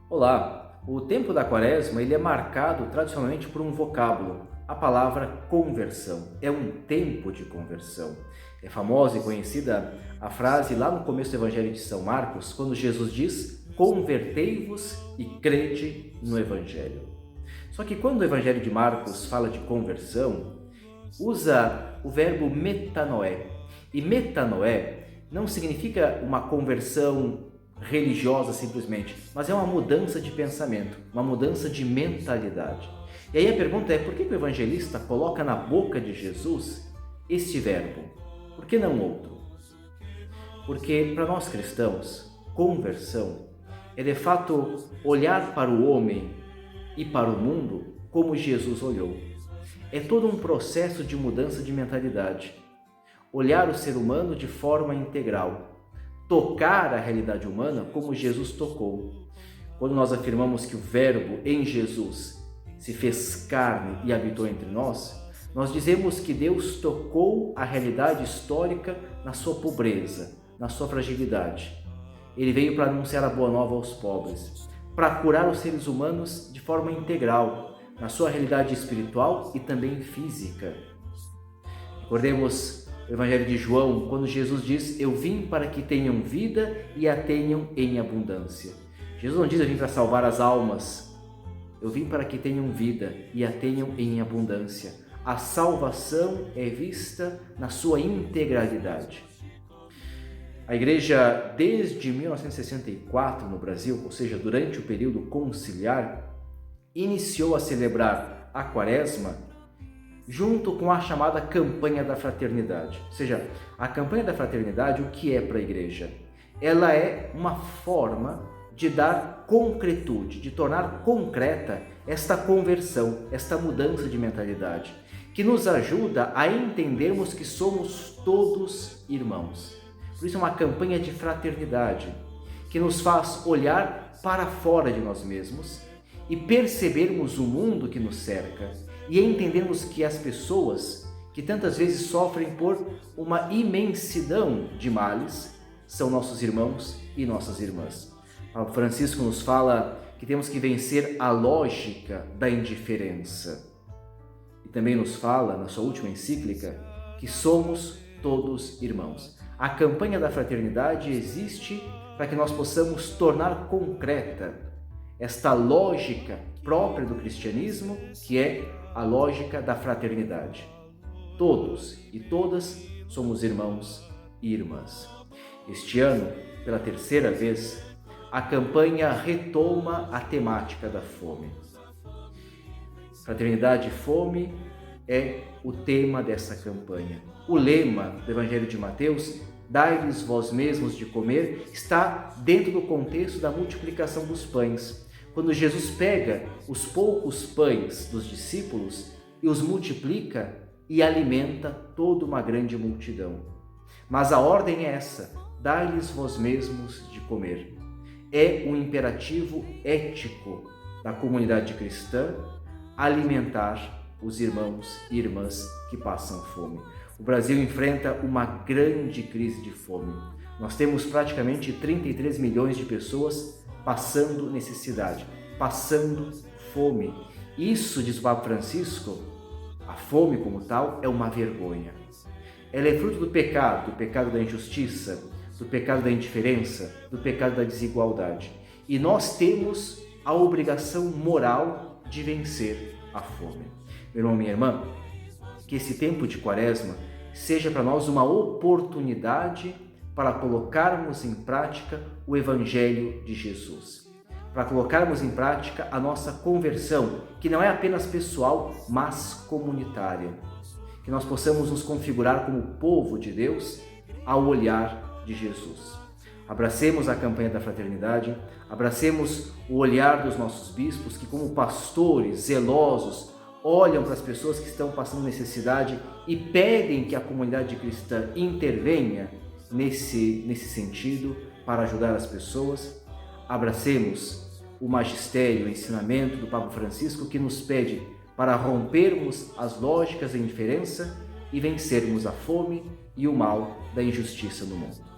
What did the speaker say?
Olá, o tempo da Quaresma ele é marcado tradicionalmente por um vocábulo, a palavra conversão. É um tempo de conversão. É famosa e conhecida a frase lá no começo do Evangelho de São Marcos, quando Jesus diz: convertei-vos e crede no Evangelho. Só que quando o Evangelho de Marcos fala de conversão, usa o verbo metanoé. E metanoé não significa uma conversão religiosa simplesmente, mas é uma mudança de pensamento, uma mudança de mentalidade. E aí a pergunta é: por que o evangelista coloca na boca de Jesus este verbo? Por que não outro? Porque para nós cristãos, conversão é de fato olhar para o homem e para o mundo como Jesus olhou. É todo um processo de mudança de mentalidade. Olhar o ser humano de forma integral. Tocar a realidade humana como Jesus tocou. Quando nós afirmamos que o Verbo em Jesus se fez carne e habitou entre nós, nós dizemos que Deus tocou a realidade histórica na sua pobreza, na sua fragilidade. Ele veio para anunciar a boa nova aos pobres, para curar os seres humanos de forma integral, na sua realidade espiritual e também física. Recordemos o Evangelho de João, quando Jesus diz: eu vim para que tenham vida e a tenham em abundância. Jesus não diz: eu vim para salvar as almas. Eu vim para que tenham vida e a tenham em abundância. A salvação é vista na sua integralidade. A Igreja, desde 1964 no Brasil, ou seja, durante o período conciliar, iniciou a celebrar a Quaresma junto com a chamada campanha da fraternidade. Ou seja, a campanha da fraternidade, o que é para a Igreja? Ela é uma forma de dar concretude, de tornar concreta esta conversão, esta mudança de mentalidade, que nos ajuda a entendermos que somos todos irmãos. Por isso é uma campanha de fraternidade, que nos faz olhar para fora de nós mesmos e percebermos o mundo que nos cerca e entendermos que as pessoas que tantas vezes sofrem por uma imensidão de males são nossos irmãos e nossas irmãs. Papa Francisco nos fala que temos que vencer a lógica da indiferença. E também nos fala, na sua última encíclica, que somos todos irmãos. A campanha da fraternidade existe para que nós possamos tornar concreta esta lógica própria do cristianismo, que é a lógica da fraternidade. Todos e todas somos irmãos e irmãs. Este ano, pela terceira vez, a campanha retoma a temática da fome. Fraternidade e fome é o tema dessa campanha. O lema do Evangelho de Mateus, dai-lhes vós mesmos de comer, está dentro do contexto da multiplicação dos pães. Quando Jesus pega os poucos pães dos discípulos e os multiplica e alimenta toda uma grande multidão. Mas a ordem é essa: dai-lhes vós mesmos de comer. É um imperativo ético da comunidade cristã alimentar os irmãos e irmãs que passam fome. O Brasil enfrenta uma grande crise de fome. Nós temos praticamente 33 milhões de pessoas passando necessidade, passando fome. Isso, diz o Papa Francisco, a fome como tal é uma vergonha. Ela é fruto do pecado da injustiça, do pecado da indiferença, do pecado da desigualdade. E nós temos a obrigação moral de vencer a fome. Meu irmão, minha irmã, que esse tempo de Quaresma seja para nós uma oportunidade para colocarmos em prática o Evangelho de Jesus, para colocarmos em prática a nossa conversão, que não é apenas pessoal, mas comunitária. Que nós possamos nos configurar como povo de Deus ao olhar de Jesus. Abracemos a campanha da fraternidade, abracemos o olhar dos nossos bispos, que como pastores zelosos olham para as pessoas que estão passando necessidade e pedem que a comunidade cristã intervenha nesse sentido para ajudar as pessoas. Abracemos o magistério, o ensinamento do Papa Francisco, que nos pede para rompermos as lógicas da indiferença e vencermos a fome e o mal da injustiça no mundo.